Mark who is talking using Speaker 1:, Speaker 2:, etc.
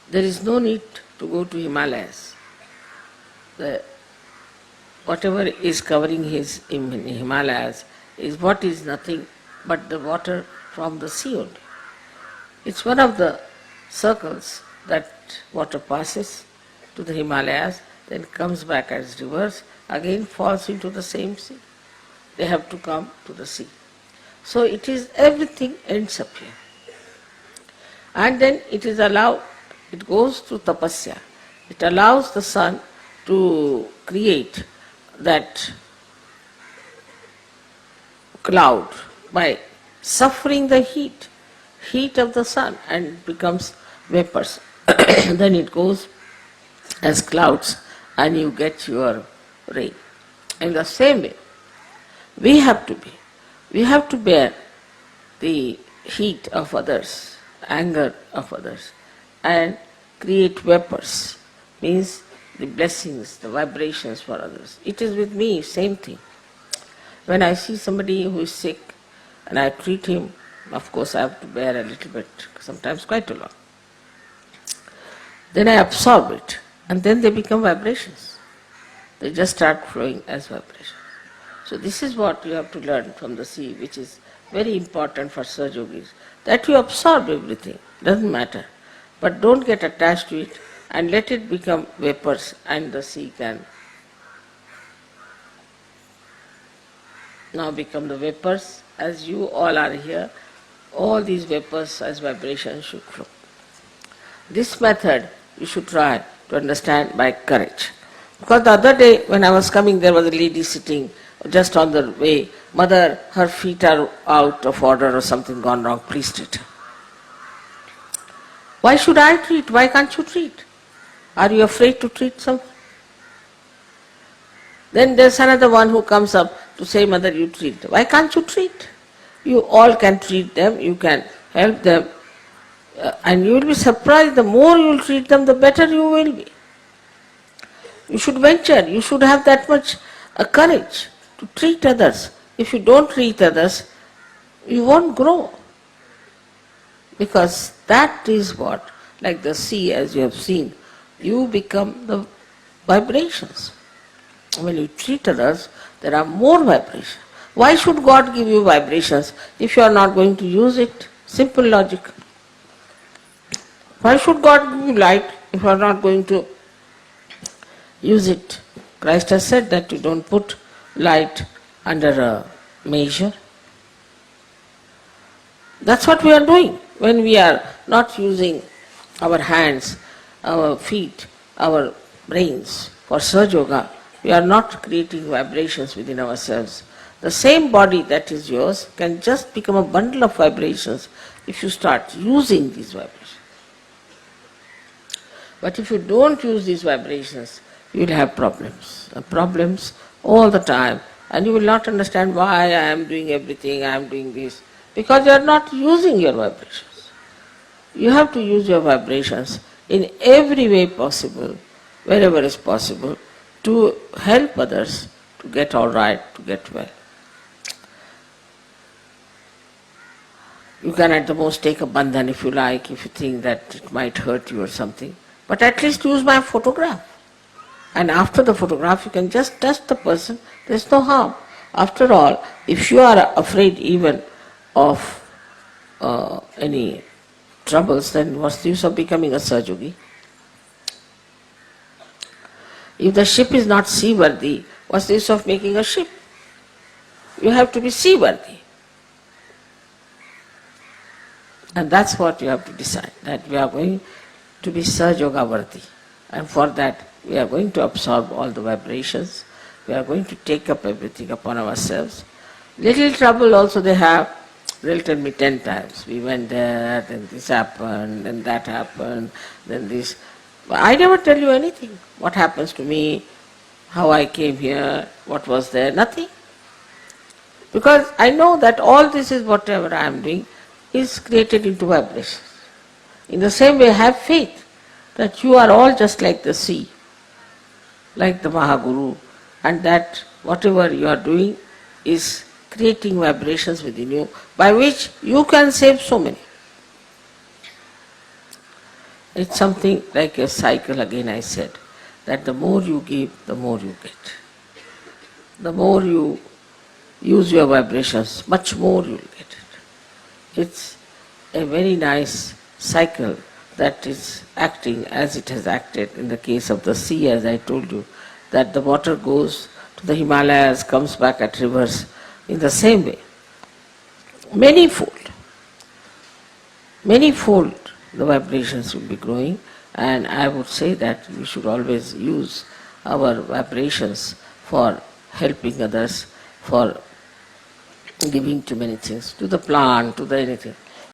Speaker 1: There is no need to go to Himalayas. Whatever is covering his Himalayas is what is nothing but the water from the sea only. It's one of the circles that water passes to the Himalayas, then comes back as rivers, again falls into the same sea. They have to come to the sea. So it is, everything ends up here. And then it is allowed, it goes to tapasya. It allows the sun to create that cloud by suffering the heat of the sun, and becomes vapors. Then it goes as clouds and you get your rain. In the same way, we have to bear the heat of others, anger of others, and create vapors, means the blessings, the vibrations for others. It is with me, same thing. When I see somebody who is sick and I treat him, of course I have to bear a little bit, sometimes quite a lot. Then I absorb it, and then they become vibrations. They just start flowing as vibrations. So this is what you have to learn from the sea, which is very important for Sahajyogis, that you absorb everything, doesn't matter. But don't get attached to it and let it become vapors, and the sea can now become the vapors. As you all are here, all these vapors as vibrations should flow. This method you should try to understand by courage. Because the other day when I was coming, there was a lady sitting just on the way. Mother, her feet are out of order or something gone wrong, please treat her. Why should I treat? Why can't you treat? Are you afraid to treat someone? Then there's another one who comes up to say, Mother, you treat. Why can't you treat? You all can treat them, you can help them, and you will be surprised, the more you will treat them, the better you will be. You should venture, you should have that much courage to treat others. If you don't treat others, you won't grow. Because that is what, like the sea, as you have seen, you become the vibrations. When you treat others, there are more vibrations. Why should God give you vibrations if you are not going to use it? Simple logic. Why should God give you light if you are not going to use it? Christ has said that you don't put light under a measure. That's what we are doing. When we are not using our hands, our feet, our brains for Sahaja, we are not creating vibrations within ourselves. The same body that is yours can just become a bundle of vibrations if you start using these vibrations. But if you don't use these vibrations, you will have problems all the time, and you will not understand why I am doing everything, I am doing this, because you are not using your vibrations. You have to use your vibrations in every way possible, wherever is possible, to help others to get all right, to get well. You can at the most take a bandhan if you like, if you think that it might hurt you or something. But at least use my photograph. And after the photograph you can just touch the person, there is no harm. After all, if you are afraid even of any troubles, then what's the use of becoming a Sahajogi? If the ship is not seaworthy, what's the use of making a ship? You have to be seaworthy. And that's what you have to decide, that we are going to be Sahaja worthy. And for that, we are going to absorb all the vibrations. We are going to take up everything upon ourselves. Little trouble also they have. They'll tell me 10 times. We went there, then this happened, then that happened, then this. But I never tell you anything. What happens to me, how I came here, what was there, nothing. Because I know that all this is whatever I am doing is created into vibrations. In the same way, have faith that you are all just like the sea, like the Mahaguru, and that whatever you are doing is creating vibrations within you by which you can save so many. It's something like a cycle again, I said, that the more you give, the more you get. The more you use your vibrations, much more you'll get it. It's a very nice cycle that is acting as it has acted in the case of the sea, as I told you, that the water goes to the Himalayas, comes back at rivers in the same way. Manyfold the vibrations will be growing, and I would say that we should always use our vibrations for helping others, for giving to many things, to the plant, to the anything.